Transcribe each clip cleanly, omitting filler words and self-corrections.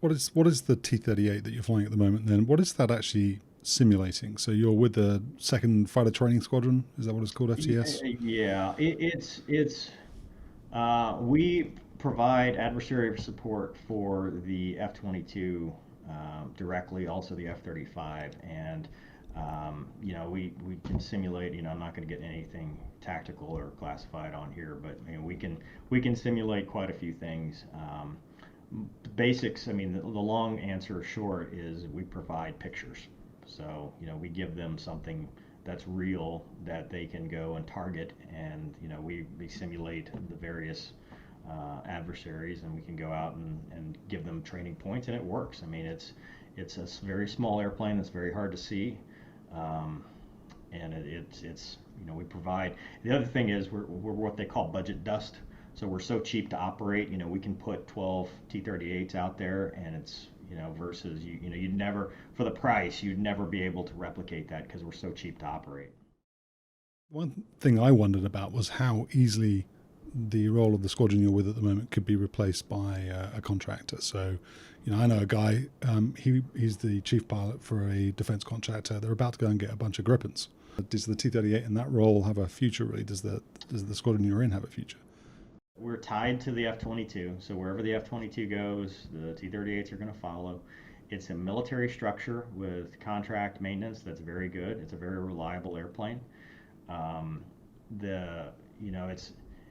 What is the T-38 that you're flying at the moment? Then what is that actually simulating? So you're with the Second Fighter Training Squadron. Is that what it's called? FTS. Yeah, we provide adversary support for the F-22 directly, also the F-35, and we can simulate. I'm not going to get anything tactical or classified on here, but we can simulate quite a few things. The basics. I mean, the long answer short is we provide pictures. So we give them something that's real that they can go and target, and we simulate the various adversaries, and we can go out and give them training points, and it works. I mean, it's a very small airplane that's very hard to see, um, and it's we provide. The other thing is we're what they call budget dust. So we're so cheap to operate. We can put 12 T-38s out there, and it's versus you'd never, for the price, you'd never be able to replicate that because we're so cheap to operate. One thing I wondered about was how easily the role of the squadron you're with at the moment could be replaced by a contractor. So, I know a guy. He's the chief pilot for a defense contractor. They're about to go and get a bunch of Gripens. Does the T-38 in that role have a future? Really, does the squadron you're in have a future? We're tied to the F-22, so wherever the F-22 goes, the T-38s are going to follow. It's a military structure with contract maintenance that's very good. It's a very reliable airplane. Um, the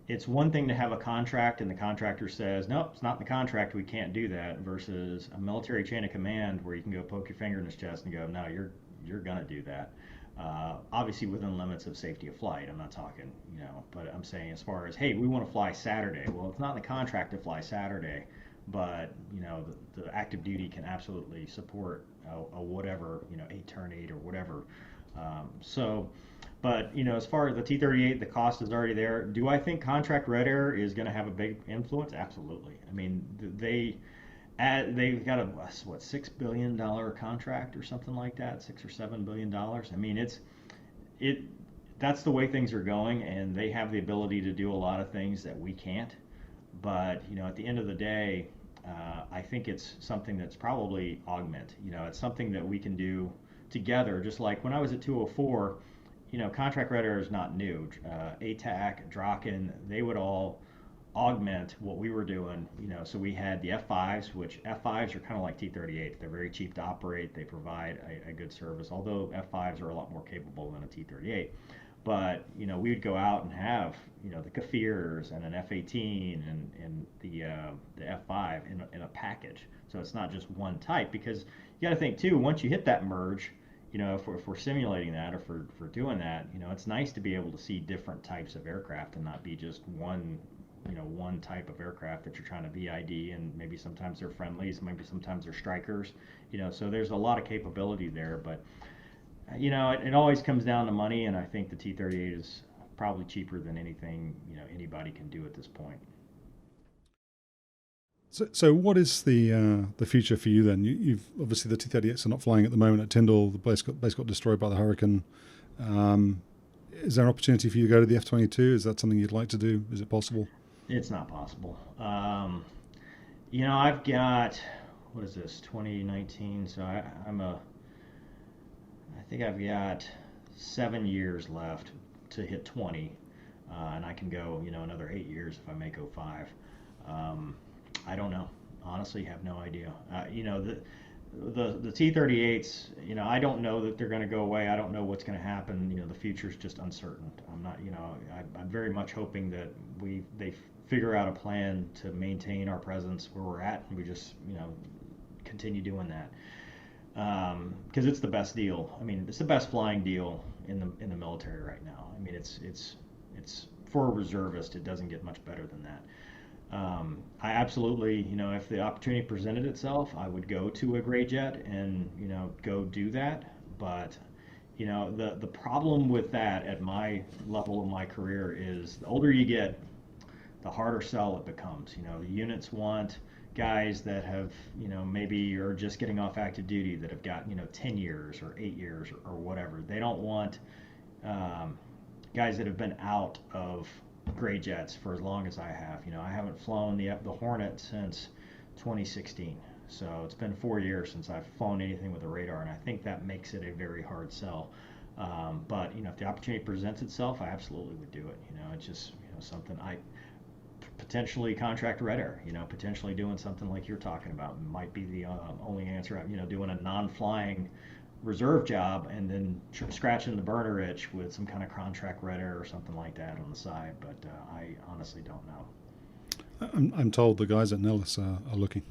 it's one thing to have a contract and the contractor says nope, it's not in the contract, we can't do that, versus a military chain of command where you can go poke your finger in his chest and go no, you're gonna do that. Obviously within limits of safety of flight. I'm not talking, but I'm saying as far as hey, we want to fly Saturday. Well, it's not in the contract to fly Saturday, but the active duty can absolutely support a whatever 8 turn 8 or whatever. So but as far as the T-38, the cost is already there. Do I think contract red air is going to have a big influence? Absolutely. I mean, they've got a what $6 billion contract or something like that, $6 or $7 billion. I mean, it that's the way things are going, and they have the ability to do a lot of things that we can't. But at the end of the day, I think it's something that's probably augment. It's something that we can do together. Just like when I was at 204, contract red air is not new. ATAC, Draken, they would all augment what we were doing. So we had the F5s, which F5s are kind of like T-38s. They're very cheap to operate. They provide a good service, although F5s are a lot more capable than a T-38. But we would go out and have the Kafirs and an F-18 and the F5 in a package. So it's not just one type, because you got to think too. Once you hit that merge, if we're simulating that, or for doing that, it's nice to be able to see different types of aircraft and not be just one type of aircraft that you're trying to VID, and maybe sometimes they're friendlies, maybe sometimes they're strikers, so there's a lot of capability there, but it always comes down to money, and I think the T-38 is probably cheaper than anything, anybody can do at this point. So what is the future for you then? You've obviously the T-38s are not flying at the moment at Tyndall. The base got destroyed by the hurricane. Um, is there an opportunity for you to go to the F-22? Is that something you'd like to do? Is it possible? It's not possible. I've got, what is this, 2019, so I think I've got 7 years left to hit 20, and I can go, another 8 years if I make '05. Um, I don't know. Honestly, have no idea. The T-38s, I don't know that they're going to go away. I don't know what's going to happen. The future's just uncertain. I'm not, I'm very much hoping that they figure out a plan to maintain our presence where we're at, and we just, continue doing that. Because it's the best deal. I mean, it's the best flying deal in the military right now. I mean, it's for a reservist. It doesn't get much better than that. I absolutely, if the opportunity presented itself, I would go to a gray jet and go do that. But the problem with that at my level of my career is the older you get, the harder sell it becomes. The units want guys that have, maybe are just getting off active duty, that have got 10 years or 8 years, or whatever. They don't want um, guys that have been out of gray jets for as long as I have. I haven't flown the Hornet since 2016. So it's been 4 years since I've flown anything with a radar, and I think that makes it a very hard sell. But if the opportunity presents itself, I absolutely would do it. It's just something I potentially contract red air. Potentially doing something like you're talking about might be the only answer. Doing a non-flying reserve job and then scratching the burner itch with some kind of contract red air or something like that on the side. But I honestly don't know. I'm told the guys at Nellis are looking.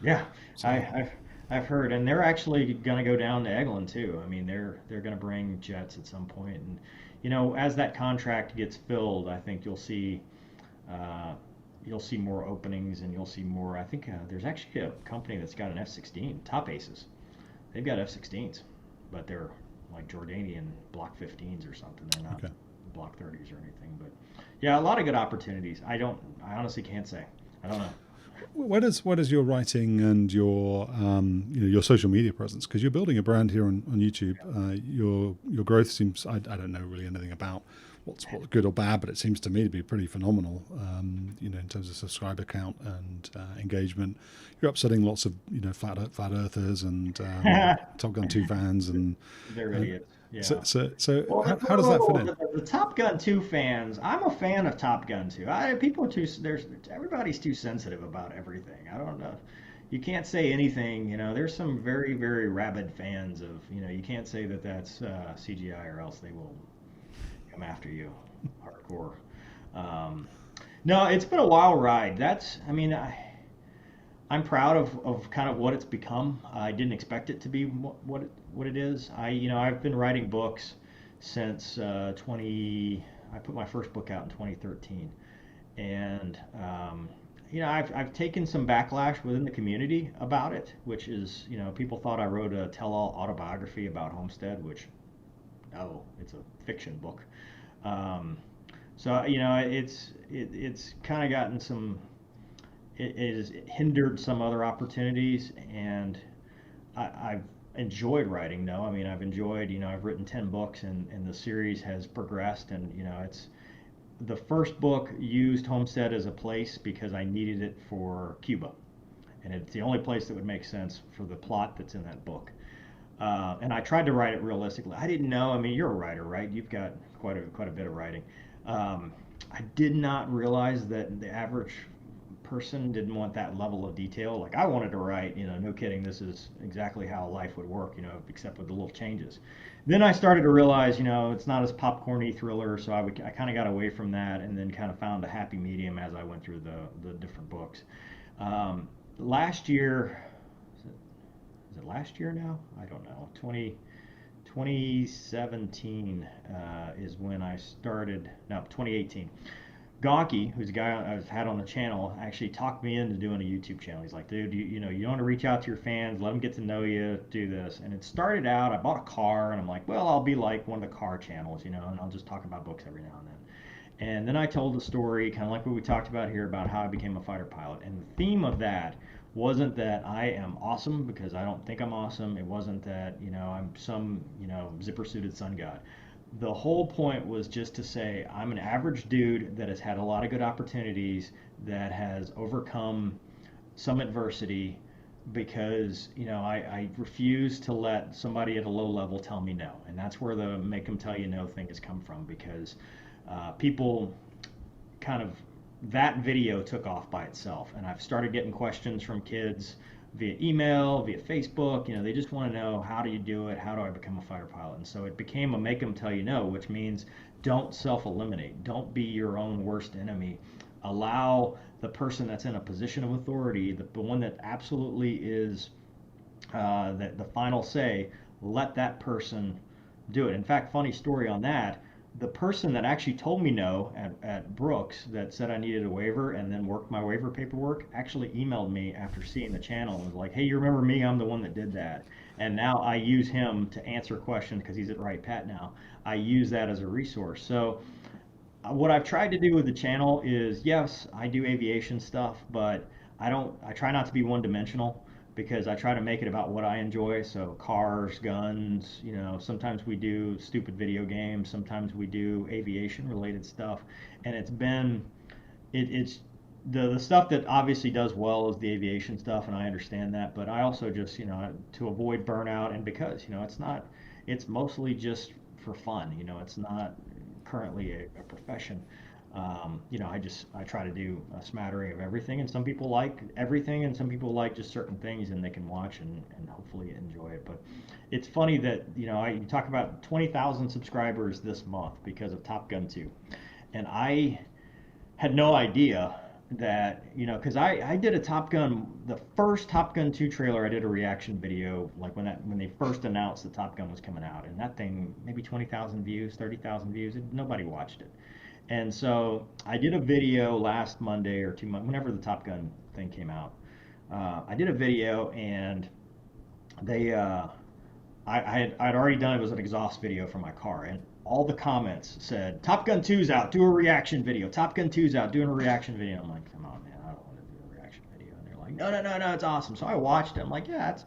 Yeah, I, So I've heard, and they're actually going to go down to Eglin too. I mean, they're going to bring jets at some point, and as that contract gets filled, I think uh, you'll see more openings, and you'll see more. I think there's actually a company that's got an F-16, Top Aces. They've got F-16s, but they're like Jordanian Block 15s or something. They're not okay. Block 30s or anything. But yeah, a lot of good opportunities. I honestly can't say. I don't know. Where does your writing and your your social media presence? Because you're building a brand here on YouTube. Your growth seems I don't know really anything about what's good or bad, but it seems to me to be pretty phenomenal. In terms of subscriber count and engagement, you're upsetting lots of flat earthers and Top Gun 2 fans, and They're uh, idiots. so Yeah. so so Well, how does that fit in? the Top Gun 2 fans, I'm a fan of Top Gun 2. People are too, everybody's too sensitive about everything. I don't know. You can't say anything, there's some very, very rabid fans of, you can't say that that's CGI or else they will come after you hardcore. Um, no, it's been a wild ride. I mean, I'm proud of kind of what it's become. I didn't expect it to be what it is. I've been writing books since 20. I put my first book out in 2013, and I've taken some backlash within the community about it, which is people thought I wrote a tell-all autobiography about Homestead, which no, it's a fiction book. Um, so it's kind of gotten some it has hindered some other opportunities, and I've enjoyed writing though. I mean, I've enjoyed, I've written 10 books, and the series has progressed, and it's the first book used Homestead as a place because I needed it for Cuba, and it's the only place that would make sense for the plot that's in that book. And I tried to write it realistically. I didn't know. I mean, you're a writer, right? You've got quite a bit of writing. Um, I did not realize that the average person didn't want that level of detail. Like I wanted to write, no kidding, this is exactly how life would work, except with the little changes. Then I started to realize, it's not as popcorny thriller, so I kind of got away from that, and then kind of found a happy medium as I went through the different books. Last year, is it last year now? I don't know. 2017 is when I started. No, 2018. Gonky, who's a guy I've had on the channel, actually talked me into doing a YouTube channel. He's like, dude, you want to reach out to your fans, let them get to know you, do this. And it started out, I bought a car, and I'm like, well, I'll be like one of the car channels, and I'll just talk about books every now and then. And then I told the story, kind of like what we talked about here, about how I became a fighter pilot. And the theme of that wasn't that I am awesome, because I don't think I'm awesome. It wasn't that, I'm some, zipper suited sun god. The whole point was just to say I'm an average dude that has had a lot of good opportunities, that has overcome some adversity, because I refuse to let somebody at a low level tell me no, and that's where the make them tell you no thing has come from, because people kind of that video took off by itself, and I've started getting questions from kids via email, via Facebook. They just want to know, how do you do it? How do I become a fighter pilot? And so it became a make them tell you no, which means don't self-eliminate. Don't be your own worst enemy. Allow the person that's in a position of authority, the one that absolutely is the final say, let that person do it. In fact, funny story on that, the person that actually told me no at Brooks, that said I needed a waiver and then worked my waiver paperwork, actually emailed me after seeing the channel and was like, hey, you remember me? I'm the one that did that. And now I use him to answer questions, because he's at Wright Pat now. I use that as a resource. So what I've tried to do with the channel is, yes, I do aviation stuff, but I try not to be one dimensional, because I try to make it about what I enjoy. So cars, guns, sometimes we do stupid video games, sometimes we do aviation related stuff. And it's the stuff that obviously does well is the aviation stuff, and I understand that. But I also just, to avoid burnout, and because, it's mostly just for fun. It's not currently a profession. I try to do a smattering of everything, and some people like everything, and some people like just certain things, and they can watch and hopefully enjoy it. But it's funny that, you talk about 20,000 subscribers this month because of Top Gun 2, and I had no idea that, because I did a Top Gun, the first Top Gun 2 trailer, I did a reaction video, like when they first announced that Top Gun was coming out, and that thing, maybe 20,000 views, 30,000 views, nobody watched it. And so I did a video last Monday or 2 months, whenever the Top Gun thing came out. I did a video, and they, I'd already done it was an exhaust video for my car, and all the comments said Top Gun 2's out, do a reaction video. Top Gun 2's out, doing a reaction video. I'm like, come on, man, I don't want to do a reaction video. And they're like, no, no, no, no, it's awesome. So I watched it. I'm like, yeah, it's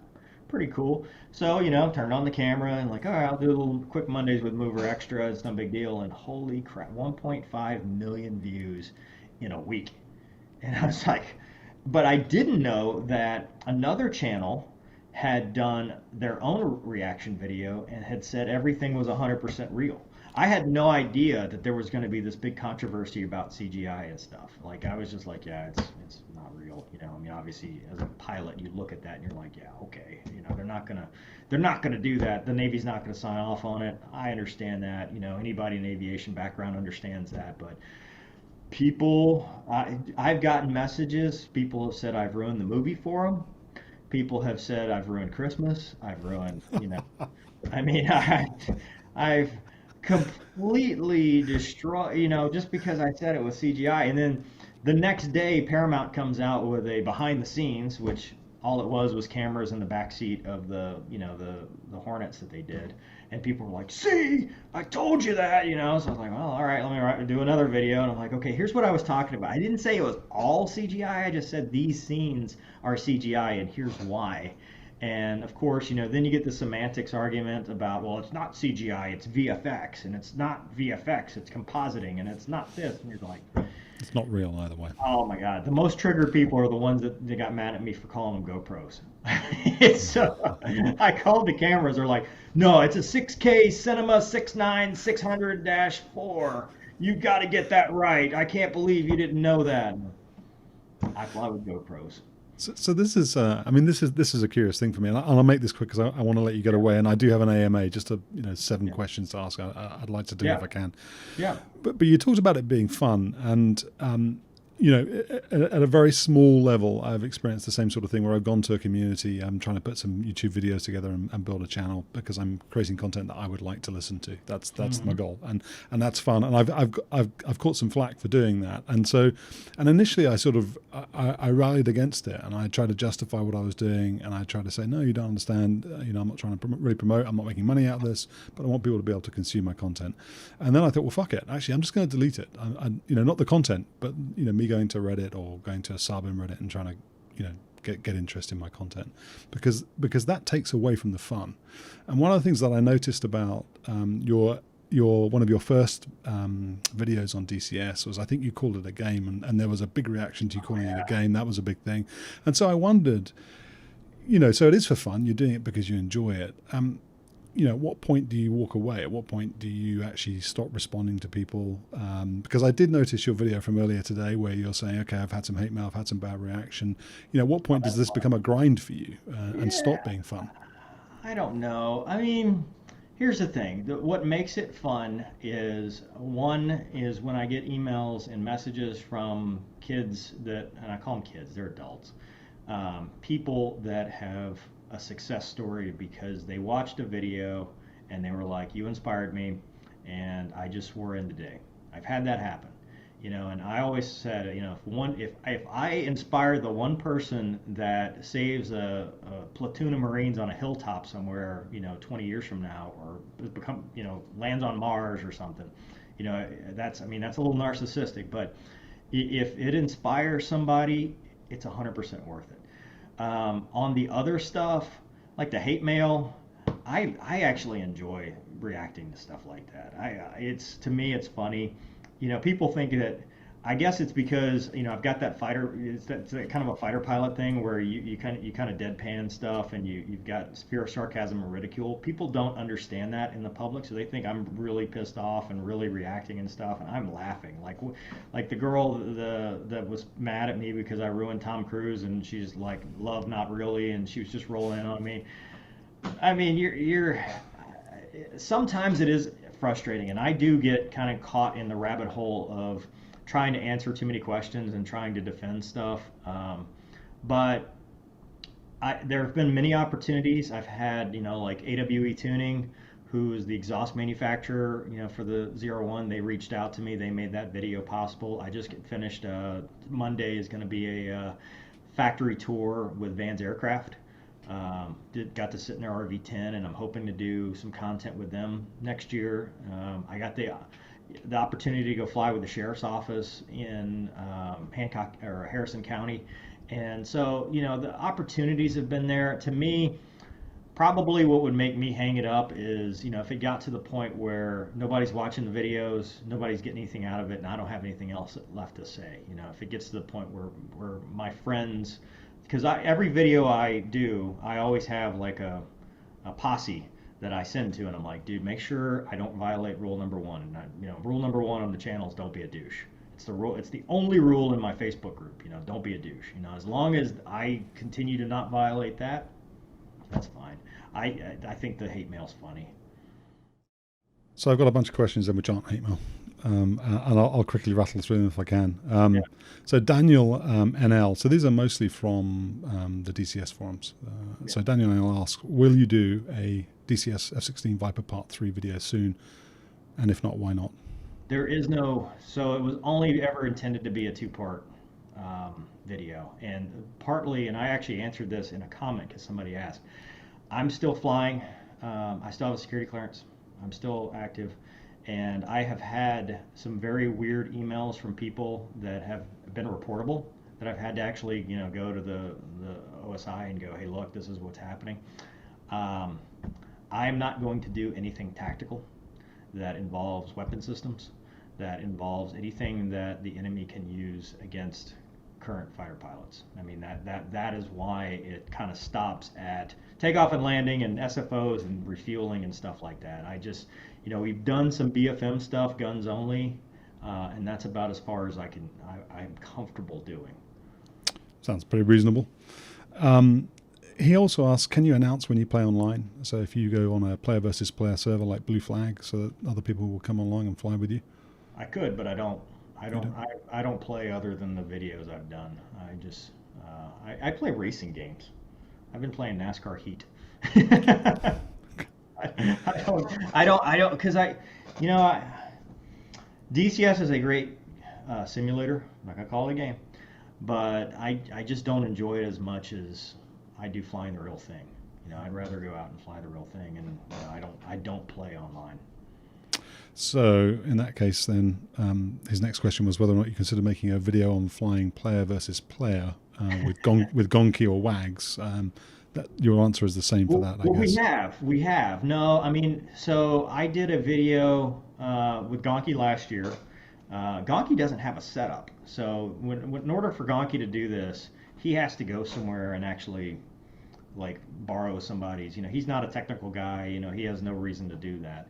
pretty cool. So, turned on the camera and like, all right, I'll do a little quick Mondays with Mover Extra. It's no big deal. And holy crap, 1.5 million views in a week. And I was like, but I didn't know that another channel had done their own reaction video and had said everything was 100% real. I had no idea that there was going to be this big controversy about CGI and stuff. Like I was just like, yeah, it's not real. I mean, obviously, as a pilot, you look at that and you're like, yeah, okay. They're not gonna do that. The Navy's not gonna sign off on it. I understand that. Anybody in aviation background understands that. But I've gotten messages. People have said I've ruined the movie for them. People have said I've ruined Christmas. I've ruined, I mean, I've completely destroyed, just because I said it was CGI. And then the next day, Paramount comes out with a behind the scenes, which all it was cameras in the back seat of the Hornets that they did. And people were like, see, I told you that, So I was like, well, all right, let me do another video. And I'm like, okay, here's what I was talking about. I didn't say it was all CGI. I just said these scenes are CGI, and here's why. And of course, then you get the semantics argument about, well, it's not CGI, it's VFX, and it's not VFX, it's compositing, and it's not this. And you're like, It's not real either way. oh my God, the most triggered people are the ones that they got mad at me for calling them GoPros. It's so, I called the cameras, they're like, no, it's a 6K Cinema 69 600-4. You got to get that right. I can't believe you didn't know that. I fly with GoPros. So this is, I mean, this is a curious thing for me, and I'll make this quick because I want to let you get away, and I do have an AMA, just 7 Yeah. questions to ask. I'd like to do if Yeah. I can. Yeah. But you talked about it being fun, and at a very small level, I've experienced the same sort of thing where I've gone to a community. I'm trying to put some YouTube videos together and build a channel because I'm creating content that I would like to listen to. That's my goal, and that's fun. And I've caught some flack for doing that. And initially I sort of I rallied against it, and I tried to justify what I was doing, and I tried to say, no, you don't understand. I'm not trying to really promote. I'm not making money out of this, but I want people to be able to consume my content. And then I thought, well, fuck it. Actually, I'm just going to delete it. Not the content, but me going to Reddit or going to a sub in Reddit and trying to get interest in my content, because that takes away from the fun. And one of the things that I noticed about your one of your first videos on DCS was, I think you called it a game, and there was a big reaction to you calling it a game. That was a big thing. And so I wondered, so it is for fun, you're doing it because you enjoy it. At what point do you walk away? At what point do you actually stop responding to people? Because I did notice your video from earlier today where you're saying, okay, I've had some hate mail, I've had some bad reaction. At what point does this become a grind for you and stop being fun? I don't know. I mean, here's the thing. What makes it fun is, one is when I get emails and messages from kids and I call them kids, they're adults, people that have a success story because they watched a video and they were like, you inspired me, and I just swore in today. I've had that happen. And I always said, if I inspire the one person that saves a platoon of Marines on a hilltop somewhere, 20 years from now, or lands on Mars or something, that's a little narcissistic, but if it inspires somebody, it's 100% worth it. On the other stuff, like the hate mail, I actually enjoy reacting to stuff like that. To me, it's funny. People think that I guess it's because I've got that fighter. It's that kind of a fighter pilot thing where you kind of deadpan stuff, and you've got fear, sarcasm, and ridicule. People don't understand that in the public, so they think I'm really pissed off and really reacting and stuff, and I'm laughing. Like the girl that was mad at me because I ruined Tom Cruise, and she's like, "Love, not really," and she was just rolling in on me. I mean, you're sometimes it is frustrating, and I do get kind of caught in the rabbit hole of trying to answer too many questions and trying to defend stuff. But there have been many opportunities. I've had, like AWE Tuning, who is the exhaust manufacturer, for the Zero One. They reached out to me. They made that video possible. I just finished. Monday is going to be a factory tour with Vans Aircraft. Got to sit in their RV10, and I'm hoping to do some content with them next year. I got the opportunity to go fly with the sheriff's office in Hancock or Harrison County, and so the opportunities have been there. To me, probably what would make me hang it up is if it got to the point where nobody's watching the videos, nobody's getting anything out of it, and I don't have anything else left to say. If it gets to the point where my friends, because every video I do, I always have like a posse that I send to, and I'm like, dude, make sure I don't violate rule number one. And rule number one on the channel is don't be a douche. It's the rule. It's the only rule in my Facebook group. Don't be a douche. As long as I continue to not violate that, that's fine. I think the hate mail's funny. So I've got a bunch of questions in which aren't hate mail, and I'll quickly rattle through them if I can. Yeah. So Daniel NL. So these are mostly from the DCS forums. So Daniel NL asks, will you do a DCS F-16 Viper Part 3 video soon? And if not, why not? There is no. So it was only ever intended to be a two-part video, and partly, and I actually answered this in a comment because somebody asked. I'm still flying. I still have a security clearance. I'm still active, and I have had some very weird emails from people that have been reportable that I've had to actually, go to the OSI and go, hey, look, this is what's happening. I'm not going to do anything tactical that involves weapon systems, that involves anything that the enemy can use against current fighter pilots. I mean, that is why it kind of stops at takeoff and landing and SFOs and refueling and stuff like that. I just, we've done some BFM stuff, guns only, and that's about as far as I'm comfortable doing. Sounds pretty reasonable. He also asks, can you announce when you play online? So if you go on a player versus player server like Blue Flag, so that other people will come along and fly with you? I could, but I don't. I don't play other than the videos I've done. I just I play racing games. I've been playing NASCAR Heat. I don't because DCS is a great simulator. I'm not gonna call it a game, but I just don't enjoy it as much as I do flying the real thing. I'd rather go out and fly the real thing, and I don't play online. So in that case, then his next question was whether or not you consider making a video on flying player versus player with Gonki or Wags. That your answer is the same for that, I guess. We have. No, I mean, so I did a video with Gonki last year. Gonki doesn't have a setup, so in order for Gonki to do this, he has to go somewhere and actually like borrow somebody's. He's not a technical guy. He has no reason to do that.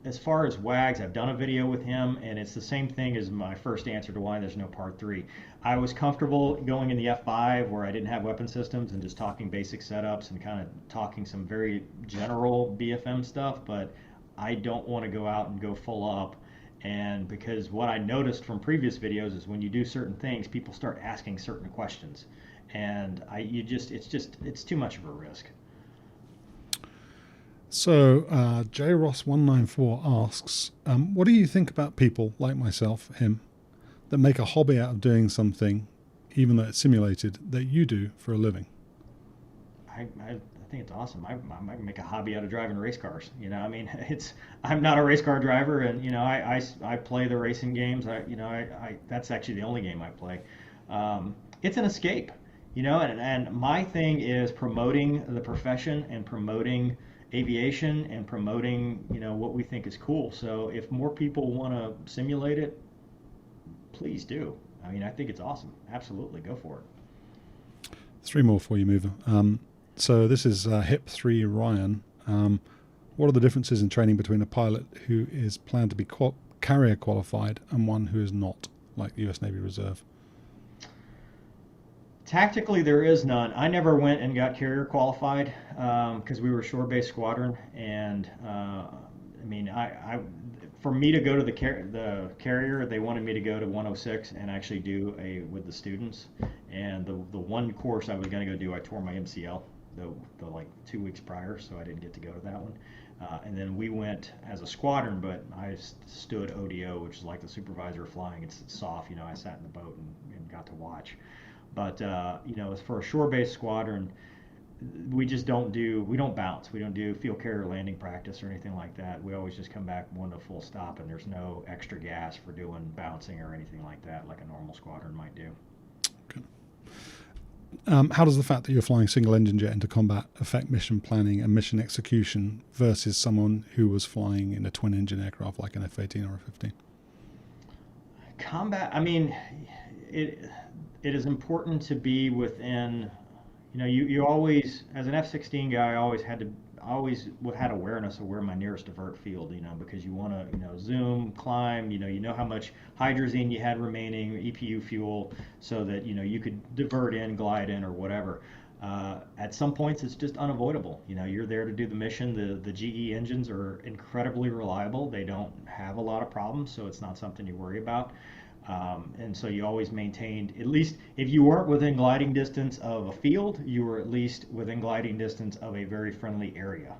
As far as Wags, I've done a video with him, and it's the same thing as my first answer to why there's no part 3. I was comfortable going in the F5 where I didn't have weapon systems and just talking basic setups and kind of talking some very general BFM stuff, but I don't want to go out and go full up. And because what I noticed from previous videos is when you do certain things, people start asking certain questions, and it's too much of a risk. So JRoss194 asks, what do you think about people like myself, him, that make a hobby out of doing something, even though it's simulated, that you do for a living? I think it's awesome. I might make a hobby out of driving race cars. I'm not a race car driver, and I play the racing games. That's actually the only game I play. It's an escape, and my thing is promoting the profession and promoting aviation and promoting what we think is cool. So if more people want to simulate it, please do. I mean, I think it's awesome. Absolutely, go for it. Three more for you, Mover. So this is HIP 3 Ryan. What are the differences in training between a pilot who is planned to be carrier qualified and one who is not, like the US Navy Reserve? Tactically, there is none. I never went and got carrier qualified because we were a shore-based squadron, and I mean, for me to go to the carrier, they wanted me to go to 106 and actually do with the students. And the one course I was going to go do, I tore my MCL the like 2 weeks prior, so I didn't get to go to that one. And then we went as a squadron, but I stood ODO, which is like the supervisor flying. It's soft, you know. I sat in the boat and got to watch. But you know, as for a shore-based squadron, we don't bounce. We don't do field carrier landing practice or anything like that. We always just come back one to full stop, and there's no extra gas for doing bouncing or anything like that, like a normal squadron might do. Okay. How does the fact that you're flying single engine jet into combat affect mission planning and mission execution versus someone who was flying in a twin engine aircraft like an F-18 or a F-15? Combat, I mean, it is important to be within, you know, you always, as an F-16 guy, I always had awareness of where my nearest divert field, you know, because you want to, you know, zoom, climb, you know how much hydrazine you had remaining, EPU fuel, so that, you know, you could divert in, glide in, or whatever. At some points, it's just unavoidable. You know, you're there to do the mission. The GE engines are incredibly reliable. They don't have a lot of problems, so it's not something you worry about. And so you always maintained, at least if you weren't within gliding distance of a field, you were at least within gliding distance of a very friendly area,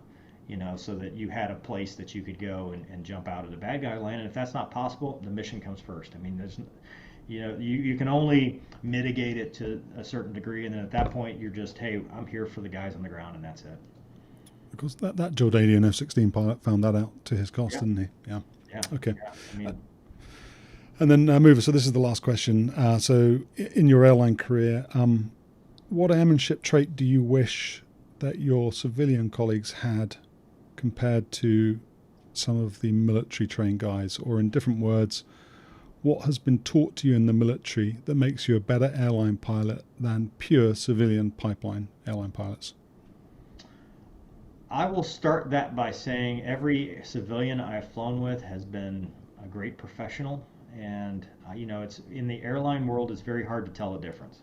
you know, so that you had a place that you could go and jump out of the bad guy land. And if that's not possible, the mission comes first. I mean, you know, you can only mitigate it to a certain degree. And then at that point, you're just, hey, I'm here for the guys on the ground, and that's it. Because that Jordanian F-16 pilot found that out to his cost, Yeah. didn't he? Yeah. Yeah. Okay. Yeah. I mean, And then, Mover, so this is the last question. So in your airline career, what airmanship trait do you wish that your civilian colleagues had compared to some of the military trained guys? Or in different words, what has been taught to you in the military that makes you a better airline pilot than pure civilian pipeline airline pilots? I will start that by saying every civilian I've flown with has been a great professional. And you know, it's in the airline world, it's very hard to tell the difference.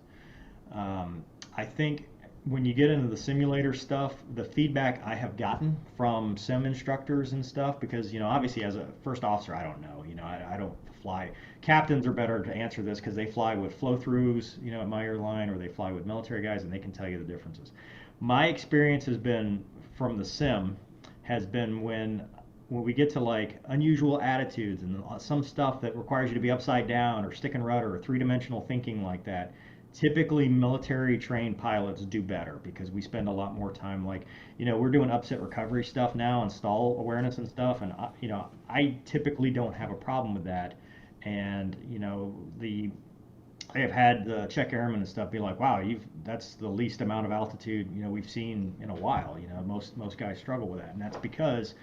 I think when you get into the simulator stuff, the feedback I have gotten from sim instructors and stuff, because, you know, obviously as a first officer, I don't know, you know, I don't fly. Captains are better to answer this because they fly with flow-throughs, you know, at my airline, or they fly with military guys, and they can tell you the differences. My experience has been from the sim has been when we get to like unusual attitudes and some stuff that requires you to be upside down or stick and rudder or three-dimensional thinking like that, typically military trained pilots do better because we spend a lot more time, like, you know, we're doing upset recovery stuff now and stall awareness and stuff, and you know, I typically don't have a problem with that. And you know, I have had the check airmen and stuff be like, wow, that's the least amount of altitude, you know, we've seen in a while. You know, most guys struggle with that, and that's because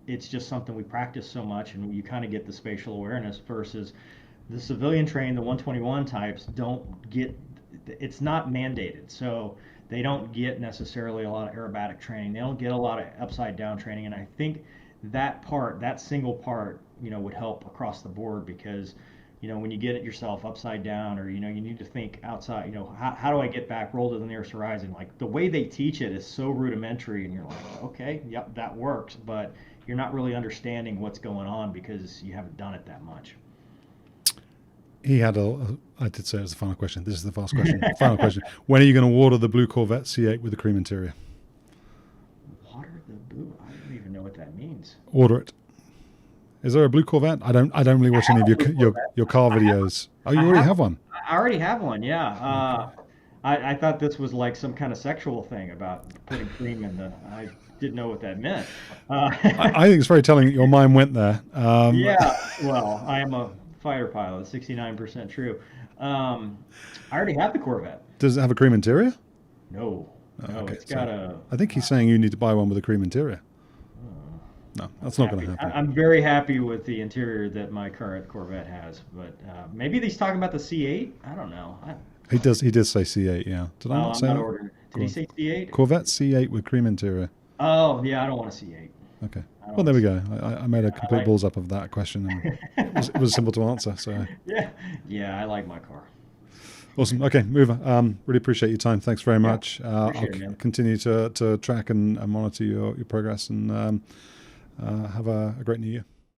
it's just something we practice so much, and you kind of get the spatial awareness. Versus the civilian trained, the 121 types don't get, it's not mandated, so they don't get necessarily a lot of aerobatic training. They don't get a lot of upside down training, and I think that single part, you know, would help across the board. Because, you know, when you get it yourself upside down, or, you know, you need to think outside, you know, how do I get back, roll to the nearest horizon? Like, the way they teach it is so rudimentary, and you're like, okay, yep, that works, but you're not really understanding what's going on because you haven't done it that much. He had I did say it was the final question. This is the last question. Final question. When are you going to water the blue Corvette C8 with the cream interior? Water the blue? I don't even know what that means. Order it. Is there a blue Corvette? I don't really watch any of your car videos. Oh, you already have one? I already have one, yeah. Okay. I thought this was like some kind of sexual thing about putting cream in the. I didn't know what that meant. I think it's very telling that your mind went there. Yeah, well, I am a fighter pilot, 69% true. I already have the Corvette. Does it have a cream interior? No, okay. It's got a. I think he's saying you need to buy one with a cream interior. no, that's not going to happen. I'm very happy with the interior that my current Corvette has, but maybe he's talking about the C8. I don't know. He does. He did say C8. Yeah. Did I Oh, not I'm say not that? ordering. Did he say C8? Corvette C8 with cream interior. Oh, yeah, I don't want a C8. Okay. I don't Well, want there a we C8. go. I made a complete balls up of that question, and it was simple to answer. So Yeah, yeah, I like my car. awesome. Okay, mover. Really appreciate your time. Thanks very Yeah, much. I'll appreciate it, man. continue to track and monitor your progress, and have a great new year.